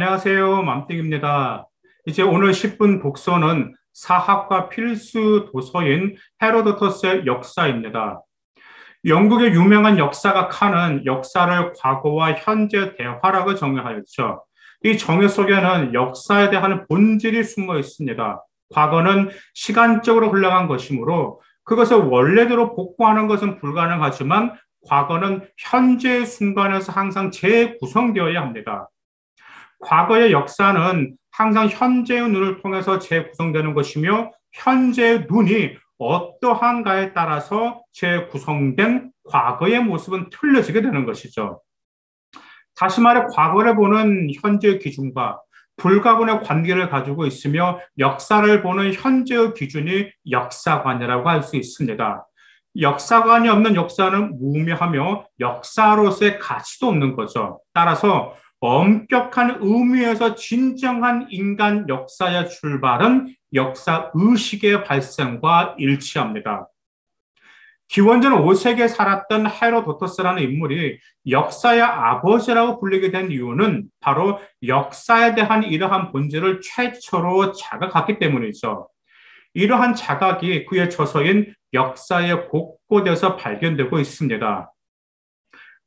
안녕하세요. 맘띵입니다. 이제 오늘 10분 독서는 사학과 필수 도서인 헤로도토스의 역사입니다. 영국의 유명한 역사가 칸은 역사를 과거와 현재 대화라고 정의하였죠. 이 정의 속에는 역사에 대한 본질이 숨어 있습니다. 과거는 시간적으로 흘러간 것이므로 그것을 원래대로 복구하는 것은 불가능하지만 과거는 현재의 순간에서 항상 재구성되어야 합니다. 과거의 역사는 항상 현재의 눈을 통해서 재구성되는 것이며 현재의 눈이 어떠한가에 따라서 재구성된 과거의 모습은 틀려지게 되는 것이죠. 다시 말해 과거를 보는 현재의 기준과 불가분의 관계를 가지고 있으며 역사를 보는 현재의 기준이 역사관이라고 할 수 있습니다. 역사관이 없는 역사는 무의미하며 역사로서의 가치도 없는 거죠. 따라서 엄격한 의미에서 진정한 인간 역사의 출발은 역사 의식의 발생과 일치합니다. 기원전 5세기에 살았던 헤로도토스라는 인물이 역사의 아버지라고 불리게 된 이유는 바로 역사에 대한 이러한 본질을 최초로 자각했기 때문이죠. 이러한 자각이 그의 저서인 역사의 곳곳에서 발견되고 있습니다.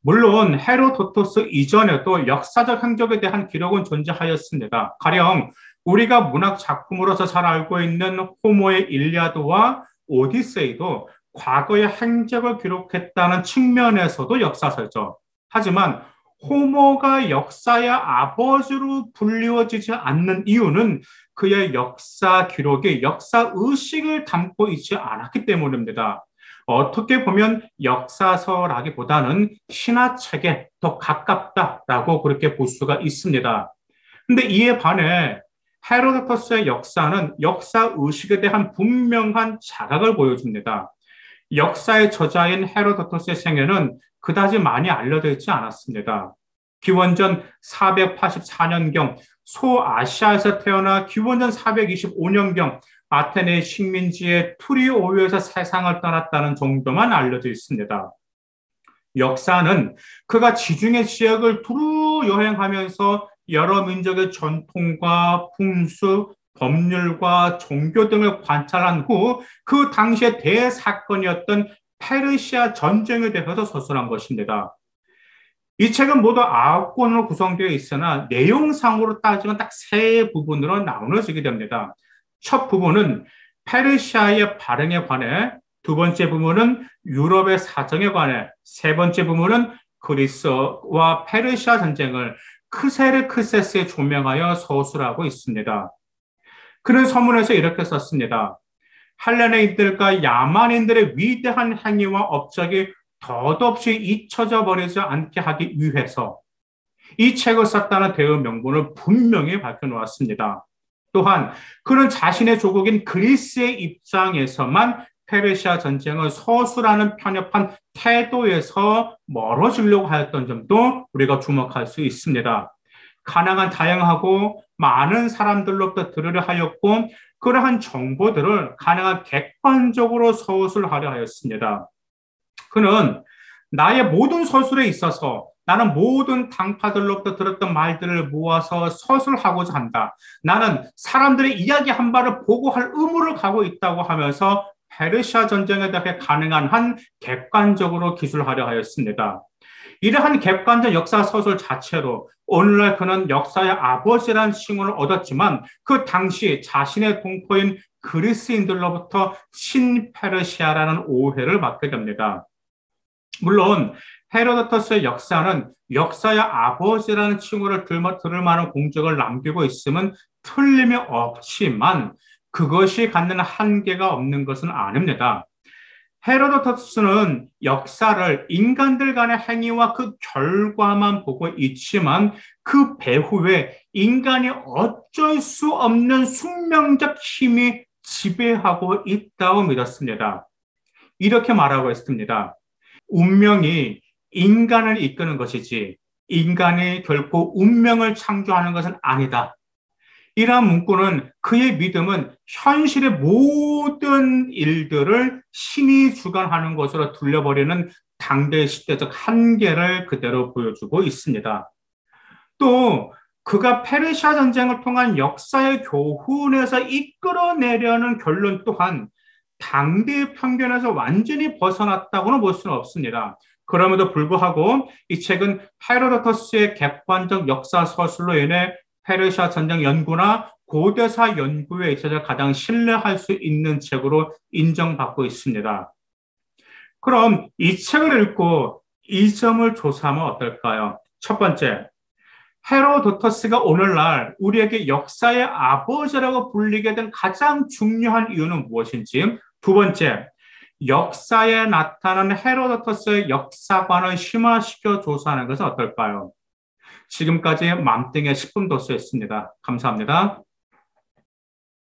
물론 헤로도토스 이전에도 역사적 행적에 대한 기록은 존재하였습니다. 가령 우리가 문학 작품으로서 잘 알고 있는 호모의 일리아드와 오디세이도 과거의 행적을 기록했다는 측면에서도 역사서죠. 하지만 호모가 역사의 아버지로 불리워지지 않는 이유는 그의 역사 기록이 역사 의식을 담고 있지 않았기 때문입니다. 어떻게 보면 역사서라기보다는 신화책에 더 가깝다라고 그렇게 볼 수가 있습니다. 근데 이에 반해 헤로도토스의 역사는 역사 의식에 대한 분명한 자각을 보여줍니다. 역사의 저자인 헤로도토스의 생애는 그다지 많이 알려져 있지 않았습니다. 기원전 484년경 소아시아에서 태어나 기원전 425년경 아테네 식민지의 투리오유에서 세상을 떠났다는 정도만 알려져 있습니다. 역사는 그가 지중해 지역을 두루 여행하면서 여러 민족의 전통과 풍수, 법률과 종교 등을 관찰한 후 그 당시의 대사건이었던 페르시아 전쟁에 대해서 서술한 것입니다. 이 책은 모두 9권으로 구성되어 있으나 내용상으로 따지면 딱 세 부분으로 나누어지게 됩니다. 첫 부분은 페르시아의 발행에 관해, 두 번째 부분은 유럽의 사정에 관해, 세 번째 부분은 그리스와 페르시아 전쟁을 크세르크세스에 조명하여 서술하고 있습니다. 그는 서문에서 이렇게 썼습니다. 헬레네인들과 야만인들의 위대한 행위와 업적이 덧없이 잊혀져 버리지 않게 하기 위해서 이 책을 썼다는 대의 명분을 분명히 밝혀놓았습니다. 또한 그는 자신의 조국인 그리스의 입장에서만 페르시아 전쟁을 서술하는 편협한 태도에서 멀어지려고 하였던 점도 우리가 주목할 수 있습니다. 가능한 다양하고 많은 사람들로부터 들으려 하였고 그러한 정보들을 가능한 객관적으로 서술하려 하였습니다. 그는 나의 모든 서술에 있어서 나는 모든 당파들로부터 들었던 말들을 모아서 서술하고자 한다. 나는 사람들의 이야기 한 바를 보고할 의무를 가고 있다고 하면서 페르시아 전쟁에 대해 가능한 한 객관적으로 기술하려 하였습니다. 이러한 객관적 역사 서술 자체로 오늘날 그는 역사의 아버지라는 칭호를 얻었지만 그 당시 자신의 동포인 그리스인들로부터 신페르시아라는 오해를 받게 됩니다. 물론 헤로도토스의 역사는 역사의 아버지라는 칭호를 들을 만한 공적을 남기고 있음은 틀림이 없지만 그것이 갖는 한계가 없는 것은 아닙니다. 헤로도토스는 역사를 인간들 간의 행위와 그 결과만 보고 있지만 그 배후에 인간이 어쩔 수 없는 숙명적 힘이 지배하고 있다고 믿었습니다. 이렇게 말하고 있습니다. 운명이 인간을 이끄는 것이지 인간이 결코 운명을 창조하는 것은 아니다. 이러한 문구는 그의 믿음은 현실의 모든 일들을 신이 주관하는 것으로 둘러버리는 당대 시대적 한계를 그대로 보여주고 있습니다. 또 그가 페르시아 전쟁을 통한 역사의 교훈에서 이끌어내려는 결론 또한 당대의 편견에서 완전히 벗어났다고는 볼 수는 없습니다. 그럼에도 불구하고 이 책은 헤로도터스의 객관적 역사 서술로 인해 페르시아 전쟁 연구나 고대사 연구에 있어서 가장 신뢰할 수 있는 책으로 인정받고 있습니다. 그럼 이 책을 읽고 이 점을 조사하면 어떨까요? 첫 번째, 헤로도터스가 오늘날 우리에게 역사의 아버지라고 불리게 된 가장 중요한 이유는 무엇인지, 두 번째, 역사에 나타난 헤로도터스의 역사관을 심화시켜 조사하는 것은 어떨까요? 지금까지 맘땡의 10분 도서였습니다. 감사합니다.